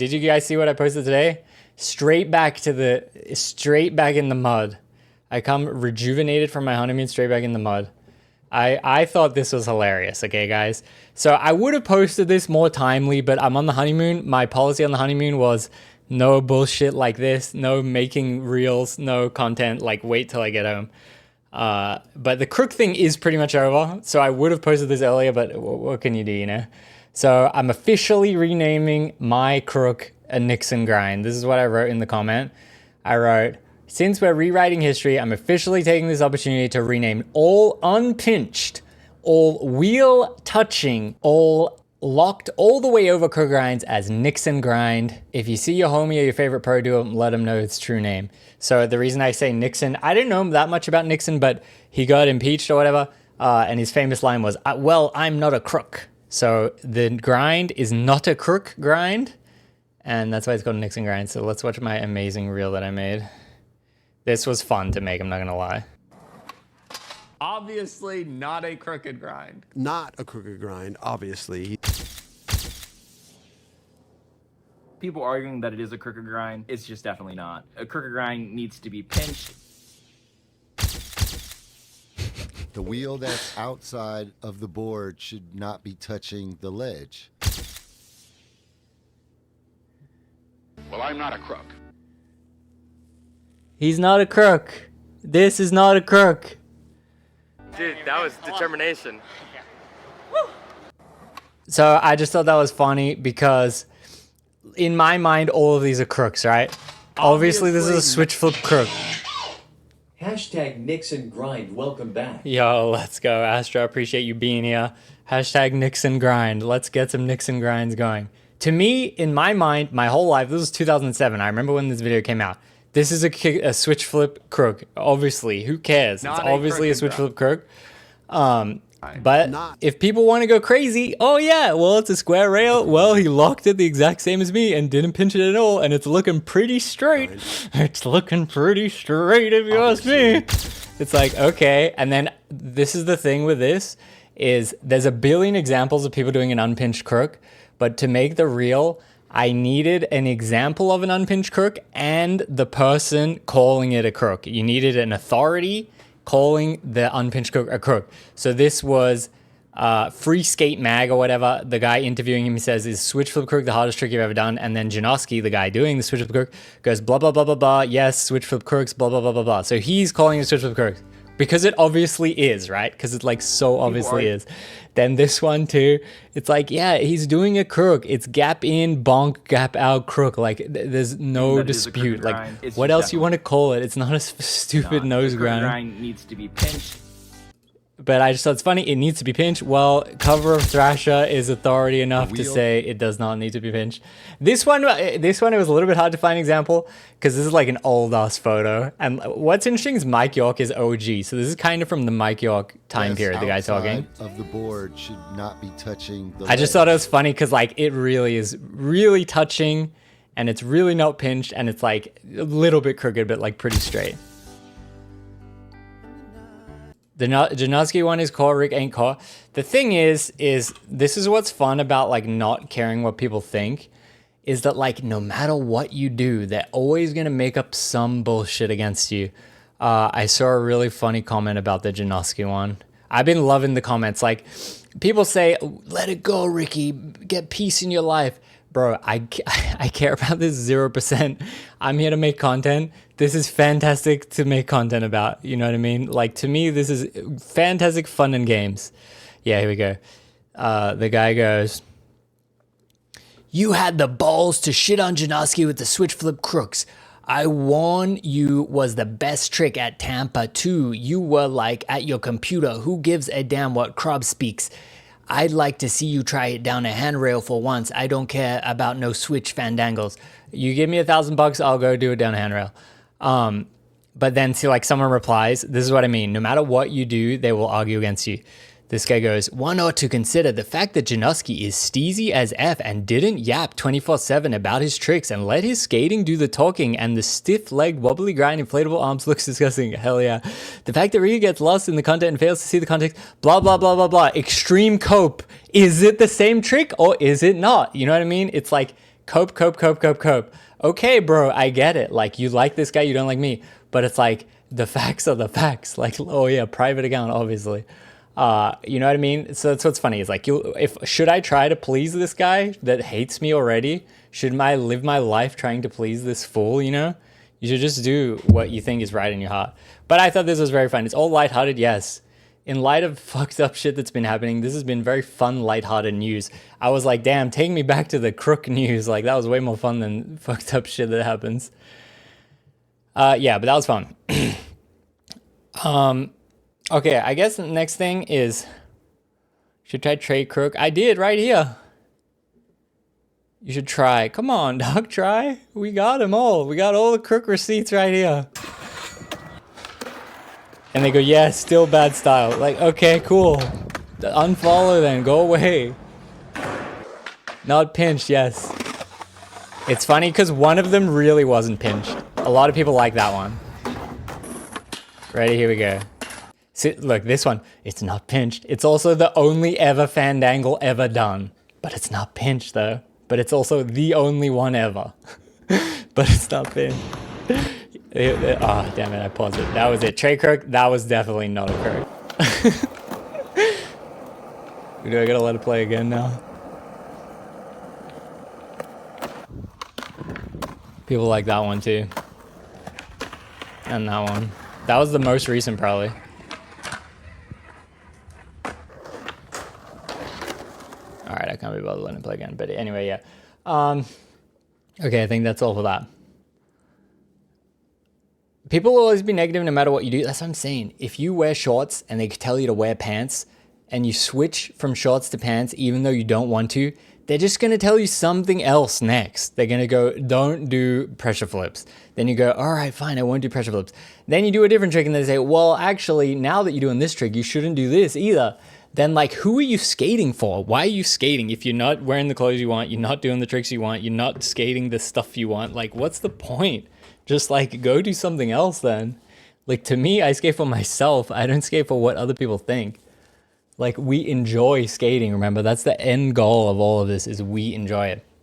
Did you guys see what I posted today? Straight back in the mud. I come rejuvenated from my honeymoon, straight back in the mud. I thought this was hilarious, okay, guys? So I would have posted this more timely, but I'm on the honeymoon. My policy on the honeymoon was no bullshit like this, no making reels, no content, like wait till I get home. But the crook thing is pretty much over, so I would have posted this earlier, but what can you do, you know? So I'm officially renaming my crook a Nixon grind. This is what I wrote in the comment. I wrote, since we're rewriting history, I'm officially taking this opportunity to rename all unpinched, all wheel touching, all locked all the way over crook grinds as Nixon grind. If you see your homie or your favorite pro do it, let him know its true name. So the reason I say Nixon, I didn't know that much about Nixon, but he got impeached or whatever. And his famous line was, well, I'm not a crook. So the grind is not a crook grind. And that's why it's called Nixon grind. So let's watch my amazing reel that I made. This was fun to make, I'm not gonna lie. Obviously not a crooked grind. Not a crooked grind, obviously. People arguing that it is a crooked grind, it's just definitely not. A crooked grind needs to be pinched. The wheel that's outside of the board should not be touching the ledge. Well, I'm not a crook. He's not a crook. This is not a crook. Dude, that was determination. So I just thought that was funny because in my mind, all of these are crooks, right? Obviously this is a switch flip crook. Hashtag Nixon grind, welcome back. Yo, let's go, Astro. Appreciate you being here. Hashtag Nixon grind. Let's get some Nixon grinds going. To me, in my mind, my whole life, this was 2007. I remember when this video came out. This is a switch flip crook. Obviously, who cares? It's obviously a switch flip crook. But if people want to go crazy, oh yeah, well, it's a square rail. Well, he locked it the exact same as me and didn't pinch it at all. And it's looking pretty straight. It's looking pretty straight if you ask me. It's like, okay. And then this is the thing with this is there's a billion examples of people doing an unpinched crook. But to make the reel, I needed an example of an unpinched crook and the person calling it a crook. You needed an authority calling the unpinched crook a crook. So this was Free Skate Mag or whatever. The guy interviewing him says, is switch flip crook the hardest trick you've ever done? And then Janoski, the guy doing the switch flip crook, goes blah, blah, blah, blah, blah. Yes, switch flip crooks, blah, blah, blah, blah, blah. So he's calling it switch flip crooks. Because it obviously is, right? Because it like so obviously is. Then this one too, it's like, yeah, he's doing a crook. It's gap in, bonk, gap out, crook. Like there's no dispute. Like what else you want to call it? It's not a stupid nose grind. Grind needs to be pinched. But I just thought it's funny. It needs to be pinched. Well, cover of Thrasher is authority enough to say it does not need to be pinched. This one, it was a little bit hard to find an example because this is like an old ass photo. And what's interesting is Mike York is OG. So this is kind of from the Mike York time period, the guy talking. Of the board should not be touching the I just thought it was funny because like it really is really touching and it's really not pinched and it's like a little bit crooked, but like pretty straight. The Janoski one is core, Rick ain't core. The thing is this is what's fun about like not caring what people think, is that like no matter what you do, they're always gonna make up some bullshit against you. I saw a really funny comment about the Janoski one. I've been loving the comments. Like people say, let it go, Ricky, get peace in your life. Bro, I care about this 0%. I'm here to make content. This is fantastic to make content about. You know what I mean? Like, to me, this is fantastic fun and games. Yeah, here we go. The guy goes, you had the balls to shit on Janoski with the switch flip crooks. I warn you was the best trick at Tampa, too. You were like at your computer. Who gives a damn what Krob speaks? I'd like to see you try it down a handrail for once. I don't care about no switch fandangles. You give me $1,000, I'll go do it down a handrail. But then see, like someone replies, this is what I mean. No matter what you do, they will argue against you. This guy goes, one ought to consider the fact that Janoski is steezy as F and didn't yap 24/7 about his tricks and let his skating do the talking, and the stiff-legged, wobbly grind, inflatable arms looks disgusting. Hell yeah. The fact that Ricky gets lost in the content and fails to see the context, blah, blah, blah, blah, blah. Extreme cope. Is it the same trick or is it not? You know what I mean? It's like cope. Okay, bro, I get it. Like, you like this guy, you don't like me. But it's like, the facts are the facts. Like, oh yeah, private account, obviously. You know what I mean? So that's what's funny. Is like, should I try to please this guy that hates me already? Should I live my life trying to please this fool, you know? You should just do what you think is right in your heart. But I thought this was very fun. It's all lighthearted, yes. In light of fucked up shit that's been happening, this has been very fun, lighthearted news. I was like, damn, take me back to the crook news. Like, that was way more fun than fucked up shit that happens. Yeah, but that was fun. Okay, I guess the next thing is, should try trade crook. I did right here. You should try. Come on, dog, try. We got them all. We got all the crook receipts right here. And they go, yeah, still bad style. Like, okay, cool. Unfollow then, go away. Not pinched, yes. It's funny because one of them really wasn't pinched. A lot of people like that one. Ready, here we go. See, look, this one, it's not pinched. It's also the only ever fandangle ever done. But it's not pinched though. But it's also the only one ever. But it's not pinched. Oh, damn it, I paused it. That was it. Trade crook, that was definitely not a crook. Do I gotta let it play again now? People like that one too. And that one. That was the most recent probably. Alright, I can't be bothered letting it play again. But anyway, yeah. Okay, I think that's all for that. People will always be negative no matter what you do. That's what I'm saying. If you wear shorts and they tell you to wear pants and you switch from shorts to pants even though you don't want to, they're just going to tell you something else next. They're going to go, don't do pressure flips. Then you go, all right, fine, I won't do pressure flips. Then you do a different trick and they say, well, actually, now that you're doing this trick, you shouldn't do this either. Then like, who are you skating for? Why are you skating? If you're not wearing the clothes you want, you're not doing the tricks you want, you're not skating the stuff you want, like what's the point? Just like go do something else then. Like to me, I skate for myself. I don't skate for what other people think. Like we enjoy skating, remember? That's the end goal of all of this is we enjoy it.